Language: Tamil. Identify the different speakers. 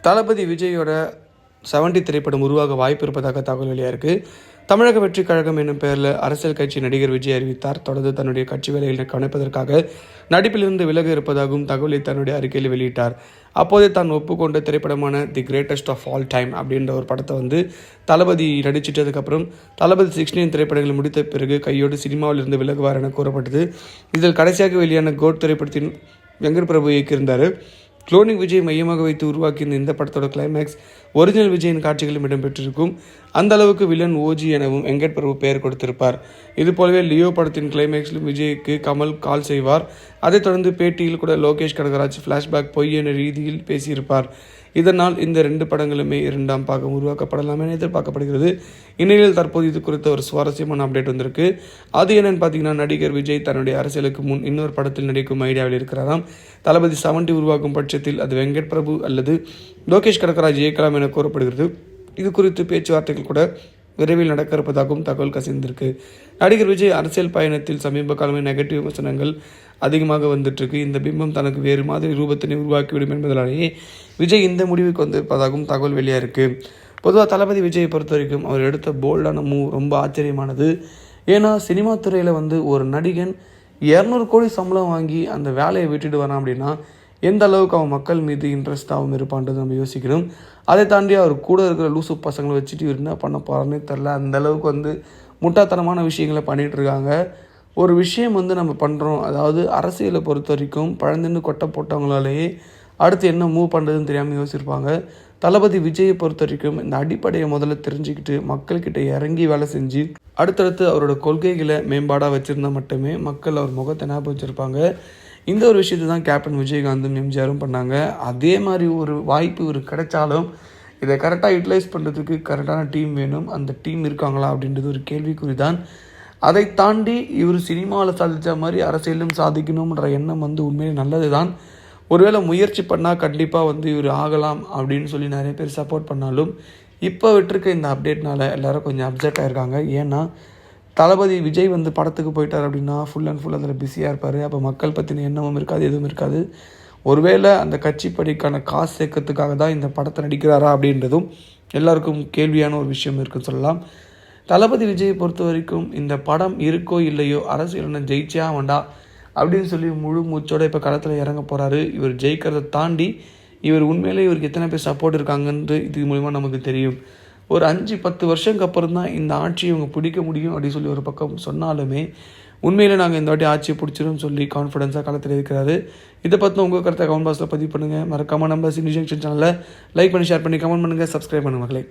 Speaker 1: தளபதி விஜயோட 70 திரைப்படம் உருவாக வாய்ப்பு இருப்பதாக தகவல் வெளியாயிருக்கு. தமிழக வெற்றிக் கழகம் என்னும் பெயரில் அரசியல் கட்சி நடிகர் விஜய் அறிவித்தார். தொடர்ந்து தன்னுடைய கட்சி வேலைகளை கவனிப்பதற்காக நடிப்பிலிருந்து விலக இருப்பதாகவும் தகவலை தன்னுடைய அறிக்கையில் வெளியிட்டார். அப்போதே தான் ஒப்புக்கொண்ட திரைப்படமான the greatest of all time அப்படின்ற ஒரு படத்தை தளபதி நடிச்சிட்டதுக்கப்புறம் தளபதி 16 திரைப்படங்களை முடித்த பிறகு கையோடு சினிமாவிலிருந்து விலகுவார் என கூறப்பட்டது. இதில் கடைசியாக வெளியான கோட் திரைப்படத்தின் வெங்கட் பிரபு இயக்கியிருந்தார். குளோனிங் விஜய் மையமாக வைத்து உருவாக்கிய இந்த படத்தோட கிளைமேக்ஸ் ஒரிஜினல் விஜயின் காட்சிகளும் இடம்பெற்றிருக்கும். அந்த அளவுக்கு வில்லன் ஓஜி எனவும் வெங்கட் பிரபு பெயர் கொடுத்திருப்பார். இதுபோலவே லியோ படத்தின் கிளைமேக்ஸிலும் விஜய்க்கு கமல் கால் செய்வார். அதைத் தொடர்ந்து பேட்டியில் கூட லோகேஷ் கனகராஜ் ஃப்ளாஷ்பேக் பொய் என்ற ரீதியில் பேசியிருப்பார். இதனால் இந்த 2 படங்களுமே 2ஆம் பாகம் உருவாக்கப்படலாம் என எதிர்பார்க்கப்படுகிறது. இந்நிலையில் தற்போது இது குறித்த ஒரு சுவாரஸ்யமான அப்டேட் வந்திருக்கு. அது என்னன்னு பார்த்தீங்கன்னா, நடிகர் விஜய் தன்னுடைய அரசியலுக்கு முன் இன்னொரு படத்தில் நடிக்கும் ஐடியாவில் இருக்கிறாராம். தளபதி 70 உருவாக்கும் பட்சத்தில் அது வெங்கட் பிரபு அல்லது லோகேஷ் கனகராஜ் இயக்கலாம் என கூறப்படுகிறது. இது குறித்து பேச்சுவார்த்தைகள் கூட விரைவில் நடக்க இருப்பதாகவும் தகவல் கசிந்திருக்கு. நடிகர் விஜய் அரசியல் பயணத்தில் சமீப காலமே நெகட்டிவ் விமர்சனங்கள் அதிகமாக வந்துட்டுருக்கு. இந்த பிம்பம் தனக்கு வேறு மாதிரி ரூபத்தினை உருவாக்கிவிடும் என்பதனாலேயே விஜய் இந்த முடிவுக்கு வந்திருப்பதாகவும் தகவல் வெளியாயிருக்கு. பொதுவாக தளபதி விஜயை பொறுத்த வரைக்கும் அவர் எடுத்த போல்டான மூவ் ரொம்ப ஆச்சரியமானது. ஏன்னா சினிமா துறையில் ஒரு நடிகன் 200 கோடி சம்பளம் வாங்கி அந்த வேலையை விட்டுட்டு வரான் அப்படின்னா எந்த அளவுக்கு அவன் மக்கள் மீது இன்ட்ரெஸ்டாகவும் இருப்பான்றது நம்ம யோசிக்கணும். அதை தாண்டி அவர் கூட இருக்கிற லூசு பசங்களை வச்சுட்டு இவர் என்ன பண்ண போகிறாருன்னே தெரில. அந்தளவுக்கு முட்டாள்தனமான விஷயங்களை பண்ணிகிட்டு இருக்காங்க. ஒரு விஷயம் நம்ம பண்ணுறோம், அதாவது அரசியலை பொறுத்த வரைக்கும் பழந்துன்னு கொட்டை போட்டவங்களாலேயே அடுத்து என்ன மூவ் பண்ணுறதுன்னு தெரியாமல் யோசிச்சிருப்பாங்க. தளபதி விஜயை பொறுத்த வரைக்கும் இந்த அடிப்படையை முதல்ல தெரிஞ்சுக்கிட்டு மக்கள்கிட்ட இறங்கி வேலை செஞ்சு அடுத்தடுத்து அவரோட கொள்கைகளை மேம்பாடாக வச்சுருந்தா மட்டுமே மக்கள் அவர் முகத்தை ஞாபகம் வச்சுருப்பாங்க. இந்த ஒரு விஷயத்தை தான் கேப்டன் விஜயகாந்தும் எம்ஜிஆரும் பண்ணாங்க. அதே மாதிரி ஒரு வாய்ப்பு இவர் கிடைச்சாலும் இதை கரெக்டாக யூட்டிலைஸ் பண்ணுறதுக்கு கரெக்டான டீம் வேணும். அந்த டீம் இருக்காங்களா அப்படின்றது ஒரு கேள்விக்குறி தான். அதை தாண்டி இவர் சினிமாவில் சாதித்த மாதிரி அரசியலும் சாதிக்கணுன்ற எண்ணம் உண்மையிலே நல்லது தான். ஒருவேளை முயற்சி பண்ணால் கண்டிப்பாக இவர் ஆகலாம் அப்படின்னு சொல்லி நிறைய பேர் சப்போர்ட் பண்ணாலும் இப்போ விட்டுருக்க இந்த அப்டேட்னால எல்லோரும் கொஞ்சம் அப்செட் ஆகிருக்காங்க. ஏன்னா தளபதி விஜய் படத்துக்கு போயிட்டார் அப்படின்னா ஃபுல் அண்ட் ஃபுல் அதில் பிஸியாக இருப்பார். அப்போ மக்கள் பற்றின எண்ணமும் இருக்காது, எதுவும் இருக்காது. ஒருவேளை அந்த கட்சி படிக்கான காசு சேர்க்கறதுக்காக தான் இந்த படத்தை நடிக்கிறாரா அப்படின்றதும் எல்லாருக்கும் கேள்வியான ஒரு விஷயம் இருக்குன்னு சொல்லலாம். தளபதி விஜயை பொறுத்த வரைக்கும் இந்த படம் இருக்கோ இல்லையோ அரசியல் ஜெயிச்சா வேண்டா அப்படின்னு சொல்லி முழு மூச்சோடு இப்போ களத்தில் இறங்க போகிறாரு. இவர் ஜெயிக்கிறத தாண்டி இவர் உண்மையிலே இவருக்கு எத்தனை பேர் சப்போர்ட் இருக்காங்கன்ட்டு இது மூலிமா நமக்கு தெரியும். ஒரு 5-10 வருஷங்களுக்கு அப்புறம் தான் இந்த ஆட்சியை இவங்க பிடிக்க முடியும் அப்படின்னு சொல்லி ஒரு பக்கம் சொன்னாலுமே உண்மையில் நாங்கள் இந்த வாட்டி ஆட்சியை பிடிச்சிடும் சொல்லி கான்ஃபிடென்ஸாக களத்தில் இருக்கிறாரு. இதை பற்றின உங்கள் கருத்தை கமெண்ட் பாக்ஸில் பதிவு பண்ணுங்கள். மறக்காமல் நம்ம சினி ஜங்ஷன் சேனலில் லைக் பண்ணி ஷேர் பண்ணி கமெண்ட் பண்ணுங்கள், சப்ஸ்கிரைப் பண்ணுங்கள் மக்களே.